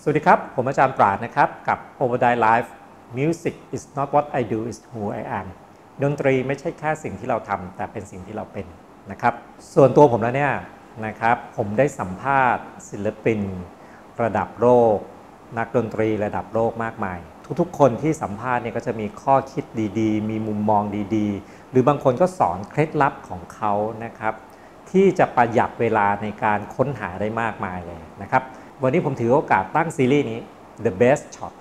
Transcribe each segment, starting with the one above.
สวัสดีครับผมอาจารย์ปราดนะครับกับ OverdriveLive Music is not what I do is who I am ดนตรีไม่ใช่แค่สิ่งที่เราทำแต่เป็นสิ่งที่เราเป็นนะครับส่วนตัวผมแล้วเนี่ยนะครับผมได้สัมภาษณ์ศิลปินระดับโลกนักดนตรีระดับโลกมากมายทุกๆคนที่สัมภาษณ์เนี่ยก็จะมีข้อคิดดีๆมีมุมมองดีๆหรือบางคนก็สอนเคล็ดลับของเขานะครับที่จะประหยัดเวลาในการค้นหาได้มากมายเลยนะครับวันนี้ผมถือโอกาสตั้งซีรีส์นี้ The Best Shot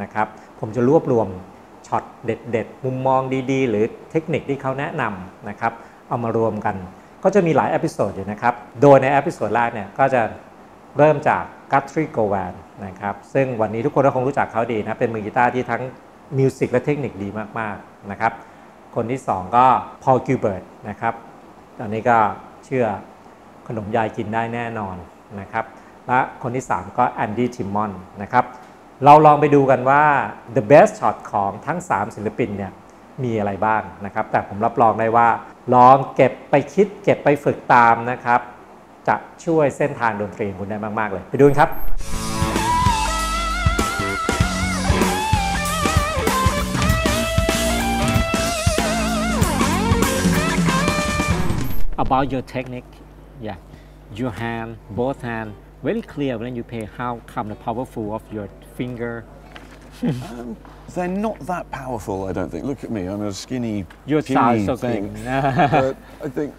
นะครับผมจะรวบรวมช็อตเด็ดๆมุมมองดีๆหรือเทคนิคที่เขาแนะนำนะครับเอามารวมกันก็จะมีหลายเอพิโซดอยู่นะครับโดยในเอพิโซดแรกเนี่ยก็จะเริ่มจาก Guthrie Govan นะครับซึ่งวันนี้ทุกคนก็คงรู้จักเขาดีนะเป็นมือกีตาร์ที่ทั้งมิวสิกและเทคนิคดีมากๆนะครับคนที่2ก็ Gilbert นะครับตอนนี้ก็เชื่อขนมยายกินได้แน่นอนนะครับและคนที่3ก็ Andy Timmons นะครับเราลองไปดูกันว่า The Best Shot ของทั้ง3ศิลปินเนี่ยมีอะไรบ้างนะครับแต่ผมรับรองได้ว่าลองเก็บไปคิดเก็บไปฝึกตามนะครับจะช่วยเส้นทางดนตรีคุณได้มากๆเลยไปดูกันครับ About your technique, yeah, your hand, both hand, very clear when you play. How come the powerful of your finger? They're not that powerful, I don't think. Look at me, I'm a skinny, Your puny size, thing. But I think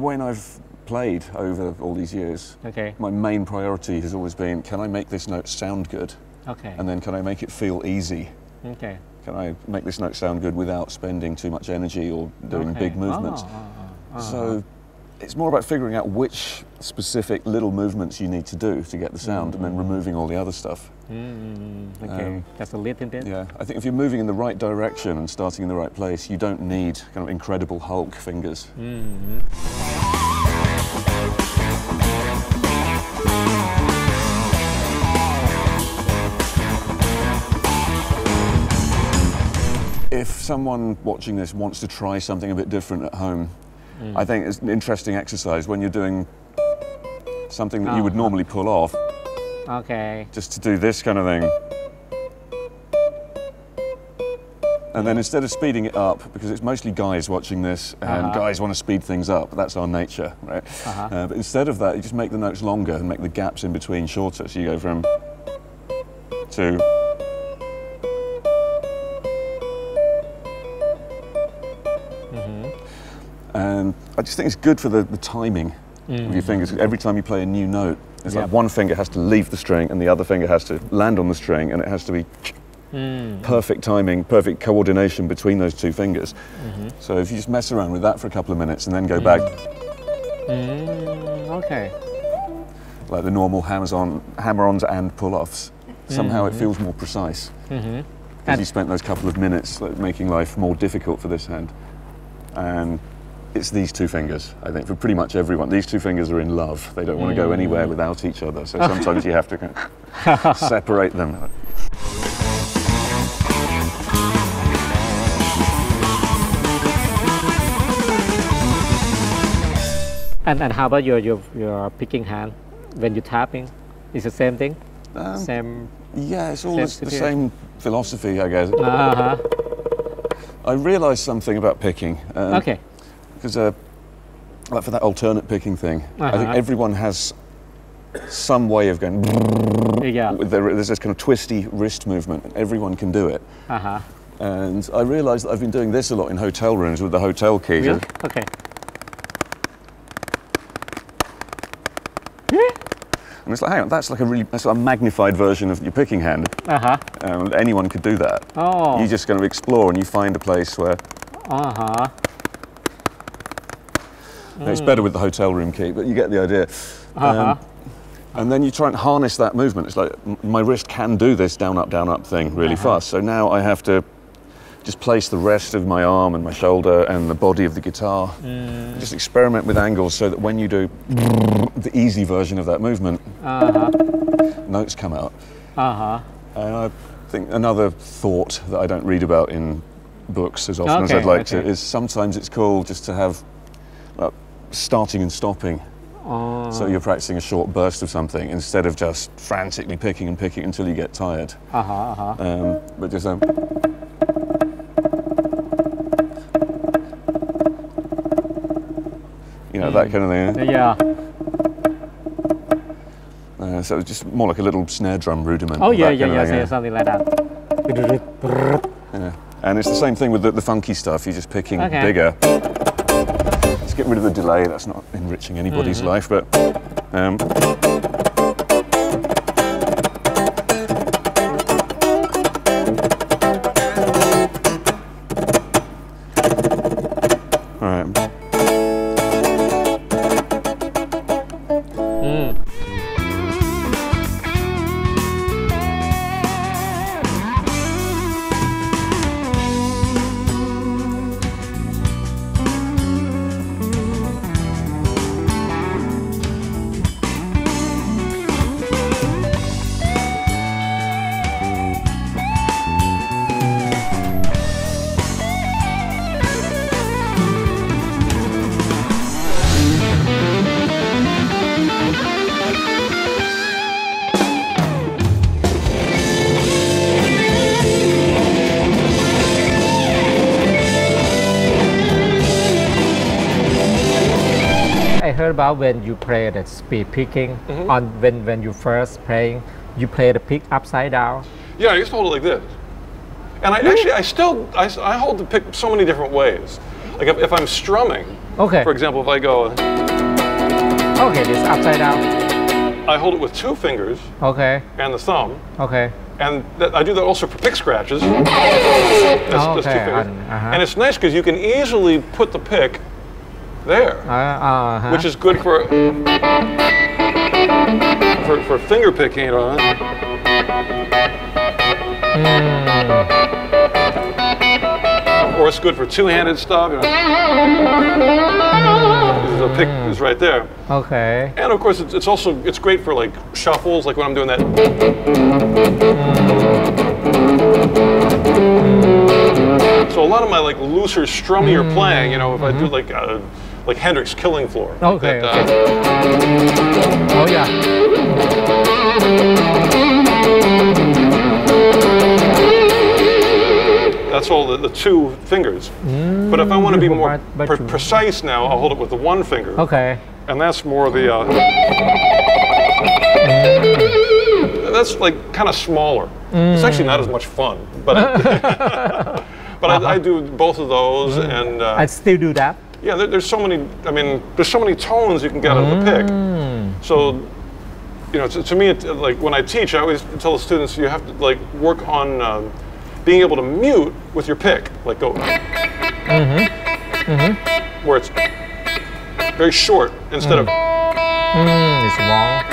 when I've played over all these years, okay. my main priority has always been, can I make this note sound good? Okay. And then can I make it feel easy? Okay. Can I make this note sound good without spending too much energy or doing big movements? So it's more about figuring out which specific little movements you need to do to get the sound and then removing all the other stuff. Okay, that's a little bit. Yeah, I think if you're moving in the right direction and starting in the right place, you don't need kind of incredible Hulk fingers. If someone watching this wants to try something a bit different at home, I think it's an interesting exercise when you're doing something that you would normally pull off. Okay. Just to do this kind of thing. And then instead of speeding it up, because it's mostly guys watching this, and guys want to speed things up, that's our nature, right? But instead of that, you just make the notes longer and make the gaps in between shorter. So you go from to. And I just think it's good for the timing of your fingers. Every time you play a new note, it's like one finger has to leave the string and the other finger has to land on the string, and it has to be perfect timing, perfect coordination between those two fingers. So if you just mess around with that for a couple of minutes and then go back, okay, like the normal hammer-ons and pull-offs, somehow it feels more precise. Because you spent those couple of minutes like, making life more difficult for this hand. And it's these two fingers, I think, for pretty much everyone. These two fingers are in love. They don't want to go anywhere without each other. So sometimes you have to kind of separate them. And how about your picking hand when you're tapping? Is the same thing? Same. Yeah, it's all the same philosophy, I guess. I realised something about picking. Okay. Because like for that alternate picking thing, I think everyone has some way of going. Yeah. There's this kind of twisty wrist movement, and everyone can do it. And I realised that I've been doing this a lot in hotel rooms with the hotel key. Really? Okay. And it's like, hang on, that's like a magnified version of your picking hand. Anyone could do that. Oh. You just kind of explore and you find a place where. It's better with the hotel room key, but you get the idea. And then you try and harness that movement. It's like my wrist can do this down up thing really fast. So now I have to just place the rest of my arm and my shoulder and the body of the guitar. Just experiment with angles so that when you do the easy version of that movement, notes come out. And I think another thought that I don't read about in books as often as I'd like to is sometimes it's cool just to have starting and stopping So you're practicing a short burst of something instead of just frantically picking and picking until you get tired. But just you know, that kind of thing. Yeah. So it's just more like a little snare drum rudiment. Oh yeah, something like that. Yeah. And it's the same thing with the funky stuff. You're just picking bigger. Let's get rid of the delay. That's not enriching anybody's life, but. All right. I heard about when you play the speed picking on when you first playing, you play the pick upside down. Yeah, I used to hold it like this. And I hold the pick so many different ways. Like if I'm strumming, for example, if I go, this upside down. I hold it with 2 fingers and the thumb. And I do that also for pick scratches. That's 2 fingers. And it's nice because you can easily put the pick there, which is good for finger picking, you know. Or it's good for 2-handed stuff. You know. The pick is right there. And of course, it's great for like shuffles, like when I'm doing that. So a lot of my like looser, strummier playing, you know, if I do like Hendrix Killing Floor. That's all the 2 fingers. But if I want to be more precise now, I'll hold it with the 1 finger. And that's more the. That's like kind of smaller. It's actually not as much fun, but I do both of those, and I still do that. Yeah, there's so many. I mean, there's so many tones you can get out of the pick. So, you know, to me, like when I teach, I always tell the students you have to like work on being able to mute with your pick, like go, where it's very short instead of. It's long.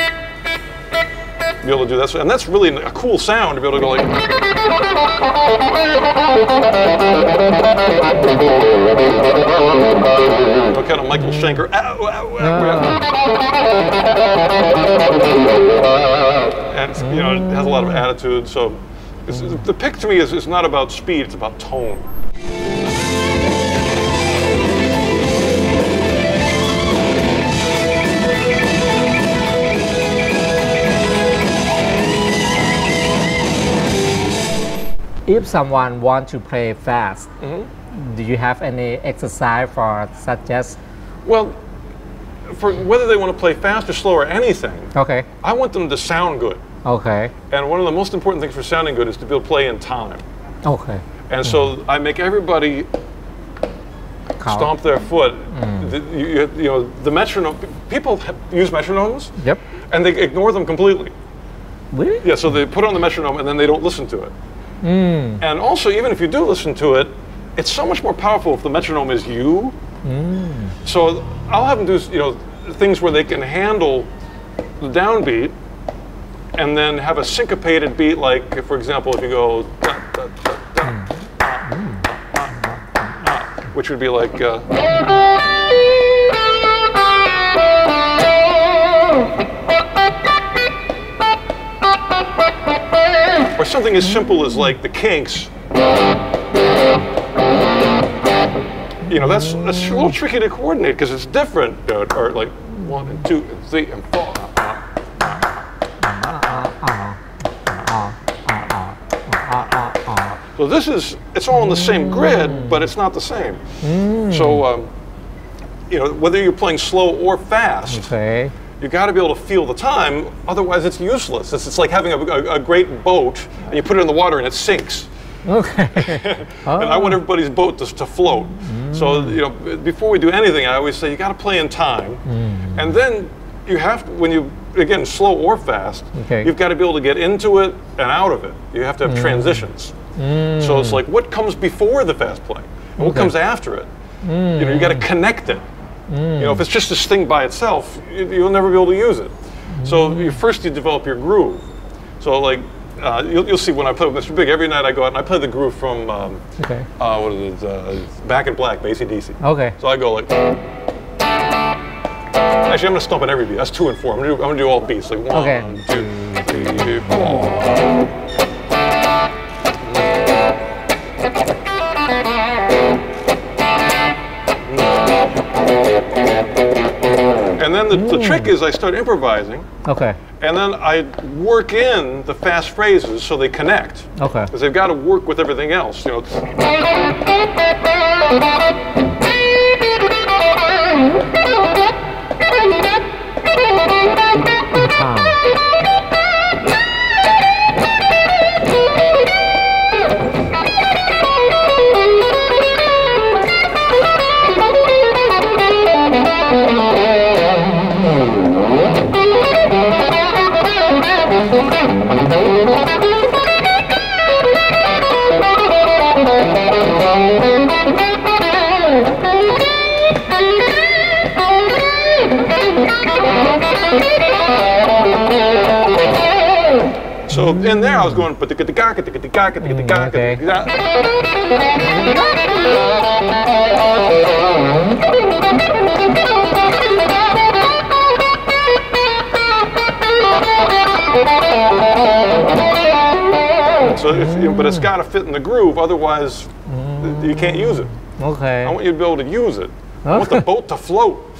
Be able to do that, and that's really a cool sound to be able to go like. Kind of Michael Schenker. And you know, it has a lot of attitude. So the pick to me is not about speed; it's about tone. If someone wants to play fast, do you have any exercise for suggest? Well, for whether they want to play fast or slow or anything, I want them to sound good. And one of the most important things for sounding good is to be able to play in time. And so I make everybody stomp their foot. You know, the metronome. People use metronomes. And they ignore them completely. Really? Yeah. So they put on the metronome and then they don't listen to it. And also, even if you do listen to it, it's so much more powerful if the metronome is you. So I'll have them do, you know, things where they can handle the downbeat and then have a syncopated beat, like, for example, if you go, which would be like, or something as simple as like the Kinks. You know, that's a little tricky to coordinate because it's different, or like. 1 and 2 and 3 and 4. So this is, it's all on the same grid, but it's not the same. So, you know, whether you're playing slow or fast, you got to be able to feel the time, otherwise it's useless. It's like having a great boat, and you put it in the water and it sinks. And I want everybody's boat to float. So, you know, before we do anything, I always say you got to play in time. And then you have to, when you, again, slow or fast, you've got to be able to get into it and out of it. You have to have transitions. So it's like, what comes before the fast play? And what comes after it? You know, you got to connect it. You know, if it's just this thing by itself, you'll never be able to use it. So first you develop your groove. So like, you'll see when I play with Mr. Big, every night I go out and I play the groove from, what is it, Back in Black, by AC/DC. So I go like, actually I'm going to stomp on every beat. That's 2 and 4. I'm going to do all beats, like 1, 2, 3, 4. And then the trick is I start improvising. And then I work in the fast phrases so they connect. Because they've got to work with everything else. You know. So in there I was going So but it's got to fit in the groove, otherwise you can't use it. I want you to be able to use it. I want the boat to float.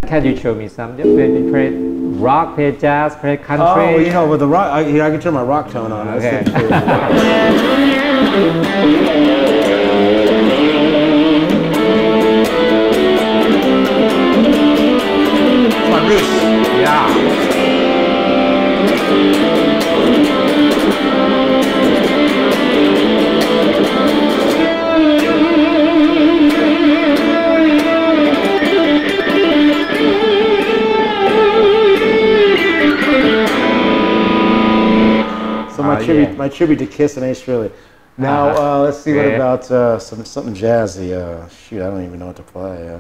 Can you show me some? Maybe play rock, play jazz, play country. Oh, you know, with the rock, I can turn my rock tone on. Okay. My roots. Yeah. My tribute to Kiss and Ace Frehley. Now, let's see, what about something jazzy? Shoot, I don't even know what to play.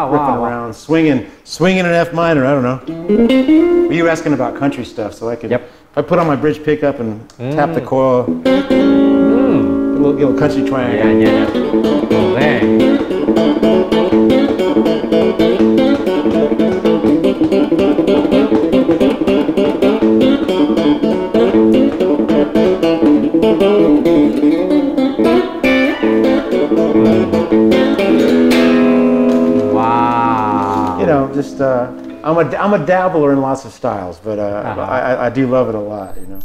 Ripping around, swinging an F minor. I don't know. You were asking about country stuff, so I could. If I put on my bridge pickup and tap the coil, a little country twang. You know, just I'm a dabbler in lots of styles, but I do love it a lot. You know.